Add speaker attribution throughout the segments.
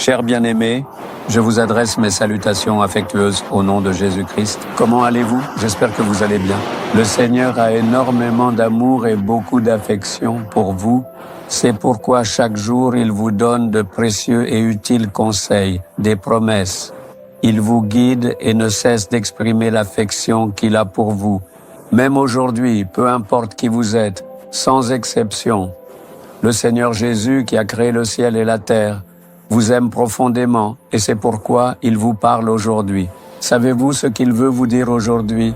Speaker 1: Chers bien-aimés, je vous adresse mes salutations affectueuses au nom de Jésus-Christ. Comment allez-vous? J'espère que vous allez bien. Le Seigneur a énormément d'amour et beaucoup d'affection pour vous. C'est pourquoi chaque jour, il vous donne de précieux et utiles conseils, des promesses. Il vous guide et ne cesse d'exprimer l'affection qu'il a pour vous. Même aujourd'hui, peu importe qui vous êtes, sans exception, le Seigneur Jésus qui a créé le ciel et la terre vous aime profondément et c'est pourquoi il vous parle aujourd'hui. Savez-vous ce qu'il veut vous dire aujourd'hui?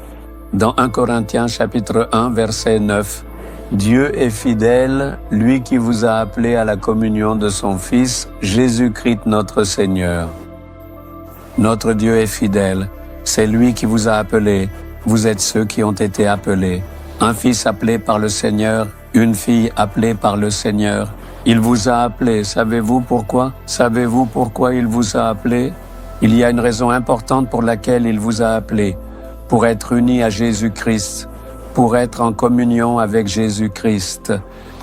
Speaker 1: Dans 1 Corinthiens chapitre 1 verset 9, Dieu est fidèle, lui qui vous a appelé à la communion de son Fils, Jésus-Christ notre Seigneur. Notre Dieu est fidèle, c'est lui qui vous a appelé, vous êtes ceux qui ont été appelés. Un fils appelé par le Seigneur, une fille appelée par le Seigneur. Il vous a appelé, savez-vous pourquoi? Savez-vous pourquoi il vous a appelé? Il y a une raison importante pour laquelle il vous a appelé, pour être unis à Jésus-Christ, pour être en communion avec Jésus-Christ.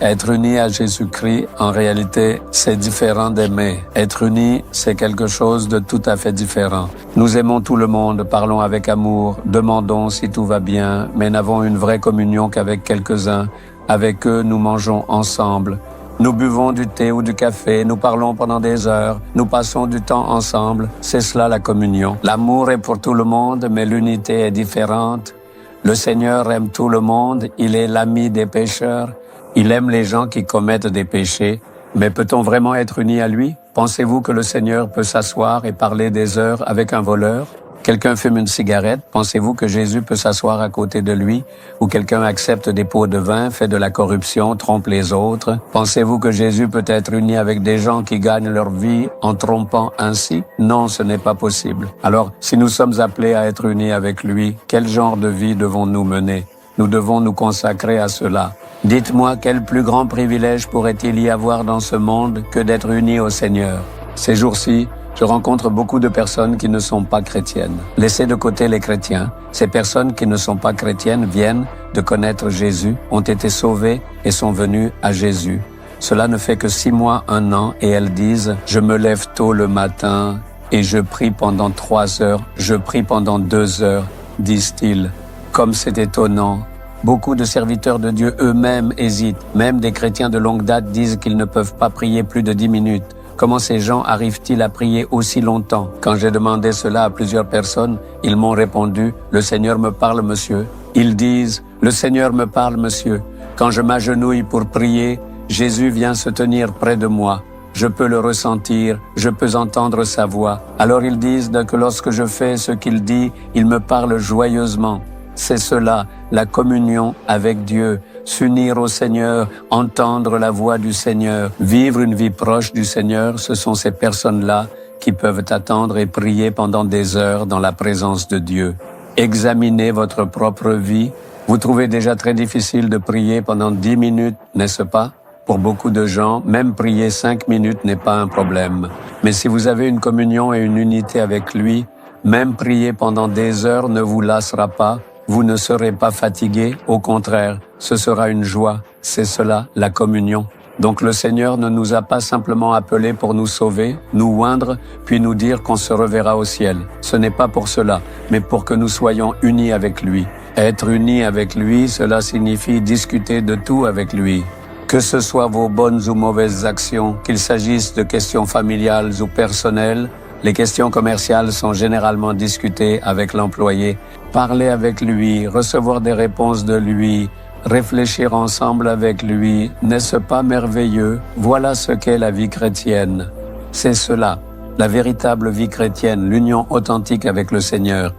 Speaker 1: Être uni à Jésus-Christ, en réalité, c'est différent d'aimer. Être uni, c'est quelque chose de tout à fait différent. Nous aimons tout le monde, parlons avec amour, demandons si tout va bien, mais n'avons une vraie communion qu'avec quelques-uns. Avec eux, nous mangeons ensemble. Nous buvons du thé ou du café, nous parlons pendant des heures, nous passons du temps ensemble. C'est cela la communion. L'amour est pour tout le monde, mais l'unité est différente. Le Seigneur aime tout le monde, il est l'ami des pécheurs. Il aime les gens qui commettent des péchés. Mais peut-on vraiment être unis à lui? Pensez-vous que le Seigneur peut s'asseoir et parler des heures avec un voleur? Quelqu'un fume une cigarette, pensez-vous que Jésus peut s'asseoir à côté de lui? Ou quelqu'un accepte des pots de vin, fait de la corruption, trompe les autres? Pensez-vous que Jésus peut être uni avec des gens qui gagnent leur vie en trompant ainsi? Non, ce n'est pas possible. Alors, si nous sommes appelés à être unis avec lui, quel genre de vie devons-nous mener? Nous devons nous consacrer à cela. Dites-moi, quel plus grand privilège pourrait-il y avoir dans ce monde que d'être unis au Seigneur? Ces jours-ci, je rencontre beaucoup de personnes qui ne sont pas chrétiennes. Laissez de côté les chrétiens. Ces personnes qui ne sont pas chrétiennes viennent de connaître Jésus, ont été sauvées et sont venues à Jésus. Cela ne fait que 6 mois, 1 an, et elles disent « Je me lève tôt le matin et je prie pendant 3 heures, je prie pendant 2 heures », disent-ils. Comme c'est étonnant. Beaucoup de serviteurs de Dieu eux-mêmes hésitent. Même des chrétiens de longue date disent qu'ils ne peuvent pas prier plus de 10 minutes. Comment ces gens arrivent-ils à prier aussi longtemps? Quand j'ai demandé cela à plusieurs personnes, ils m'ont répondu « Le Seigneur me parle, monsieur ». Ils disent « Le Seigneur me parle, monsieur. Quand je m'agenouille pour prier, Jésus vient se tenir près de moi. Je peux le ressentir, je peux entendre sa voix. » Alors ils disent que lorsque je fais ce qu'il dit, il me parle joyeusement. C'est cela, la communion avec Dieu, s'unir au Seigneur, entendre la voix du Seigneur, vivre une vie proche du Seigneur, ce sont ces personnes-là qui peuvent attendre et prier pendant des heures dans la présence de Dieu. Examinez votre propre vie. Vous trouvez déjà très difficile de prier pendant 10 minutes, n'est-ce pas? Pour beaucoup de gens, même prier 5 minutes n'est pas un problème. Mais si vous avez une communion et une unité avec lui, même prier pendant des heures ne vous lassera pas. Vous ne serez pas fatigué, au contraire, ce sera une joie. C'est cela, la communion. Donc le Seigneur ne nous a pas simplement appelés pour nous sauver, nous oindre, puis nous dire qu'on se reverra au ciel. Ce n'est pas pour cela, mais pour que nous soyons unis avec lui. Être unis avec lui, cela signifie discuter de tout avec lui. Que ce soit vos bonnes ou mauvaises actions, qu'il s'agisse de questions familiales ou personnelles, les questions commerciales sont généralement discutées avec l'employé. Parler avec lui, recevoir des réponses de lui, réfléchir ensemble avec lui, n'est-ce pas merveilleux? Voilà ce qu'est la vie chrétienne. C'est cela, la véritable vie chrétienne, l'union authentique avec le Seigneur.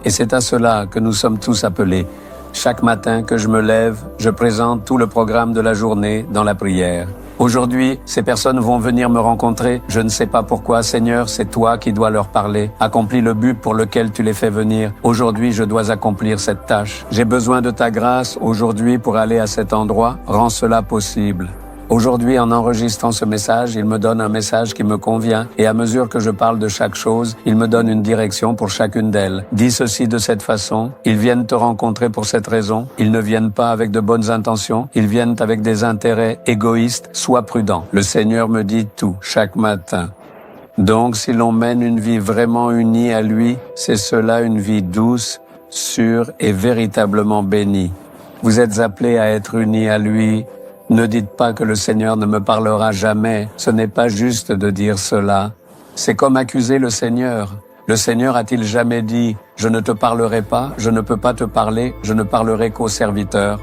Speaker 1: Et c'est à cela que nous sommes tous appelés. Chaque matin que je me lève, je présente tout le programme de la journée dans la prière. Aujourd'hui, ces personnes vont venir me rencontrer. Je ne sais pas pourquoi. Seigneur, c'est toi qui dois leur parler. Accomplis le but pour lequel tu les fais venir. Aujourd'hui, je dois accomplir cette tâche. J'ai besoin de ta grâce aujourd'hui pour aller à cet endroit. Rends cela possible. Aujourd'hui, en enregistrant ce message, il me donne un message qui me convient et à mesure que je parle de chaque chose, il me donne une direction pour chacune d'elles. Dis ceci de cette façon, ils viennent te rencontrer pour cette raison, ils ne viennent pas avec de bonnes intentions, ils viennent avec des intérêts égoïstes, sois prudent. Le Seigneur me dit tout chaque matin. Donc, si l'on mène une vie vraiment unie à lui, c'est cela une vie douce, sûre et véritablement bénie. Vous êtes appelés à être unis à lui. Ne dites pas que le Seigneur ne me parlera jamais. Ce n'est pas juste de dire cela. C'est comme accuser le Seigneur. Le Seigneur a-t-il jamais dit « Je ne te parlerai pas, je ne peux pas te parler, je ne parlerai qu'aux serviteurs » ?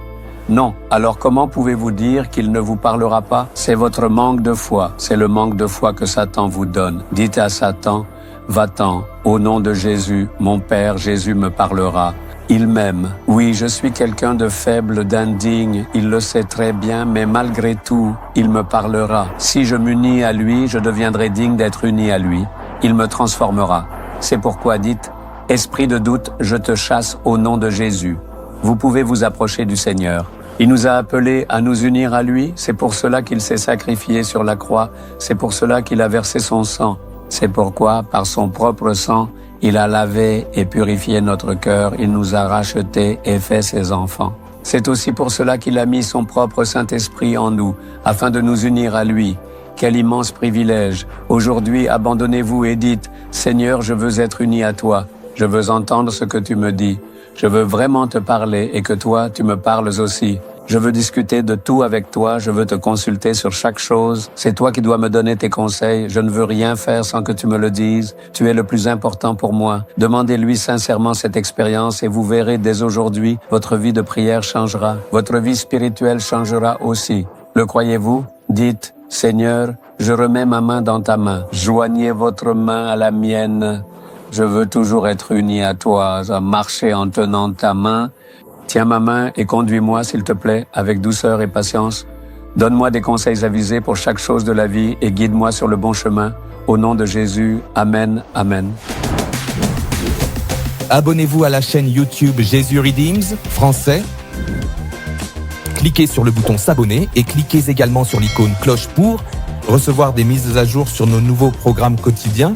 Speaker 1: Non. Alors comment pouvez-vous dire qu'il ne vous parlera pas ? C'est votre manque de foi. C'est le manque de foi que Satan vous donne. Dites à Satan « Va-t'en, au nom de Jésus, mon Père Jésus me parlera. Il m'aime. Oui, je suis quelqu'un de faible, d'indigne. Il le sait très bien, mais malgré tout, il me parlera. Si je m'unis à lui, je deviendrai digne d'être uni à lui. Il me transformera. C'est pourquoi dites « Esprit de doute, je te chasse au nom de Jésus ». Vous pouvez vous approcher du Seigneur. Il nous a appelés à nous unir à lui. C'est pour cela qu'il s'est sacrifié sur la croix. C'est pour cela qu'il a versé son sang. C'est pourquoi, par son propre sang, il a lavé et purifié notre cœur. Il nous a rachetés et fait ses enfants. C'est aussi pour cela qu'il a mis son propre Saint-Esprit en nous, afin de nous unir à lui. Quel immense privilège! Aujourd'hui, abandonnez-vous et dites « Seigneur, je veux être uni à toi. Je veux entendre ce que tu me dis. Je veux vraiment te parler et que toi, tu me parles aussi. Je veux discuter de tout avec toi. Je veux te consulter sur chaque chose. C'est toi qui dois me donner tes conseils. Je ne veux rien faire sans que tu me le dises. Tu es le plus important pour moi. Demandez-lui sincèrement cette expérience et vous verrez dès aujourd'hui, votre vie de prière changera. Votre vie spirituelle changera aussi. Le croyez-vous? Dites « Seigneur, je remets ma main dans ta main. Joignez votre main à la mienne. Je veux toujours être uni à toi, à marcher en tenant ta main. Tiens ma main et conduis-moi, s'il te plaît, avec douceur et patience. Donne-moi des conseils avisés pour chaque chose de la vie et guide-moi sur le bon chemin. Au nom de Jésus, Amen, Amen.
Speaker 2: Abonnez-vous à la chaîne YouTube Jésus Redeems, français. Cliquez sur le bouton s'abonner et cliquez également sur l'icône cloche pour recevoir des mises à jour sur nos nouveaux programmes quotidiens.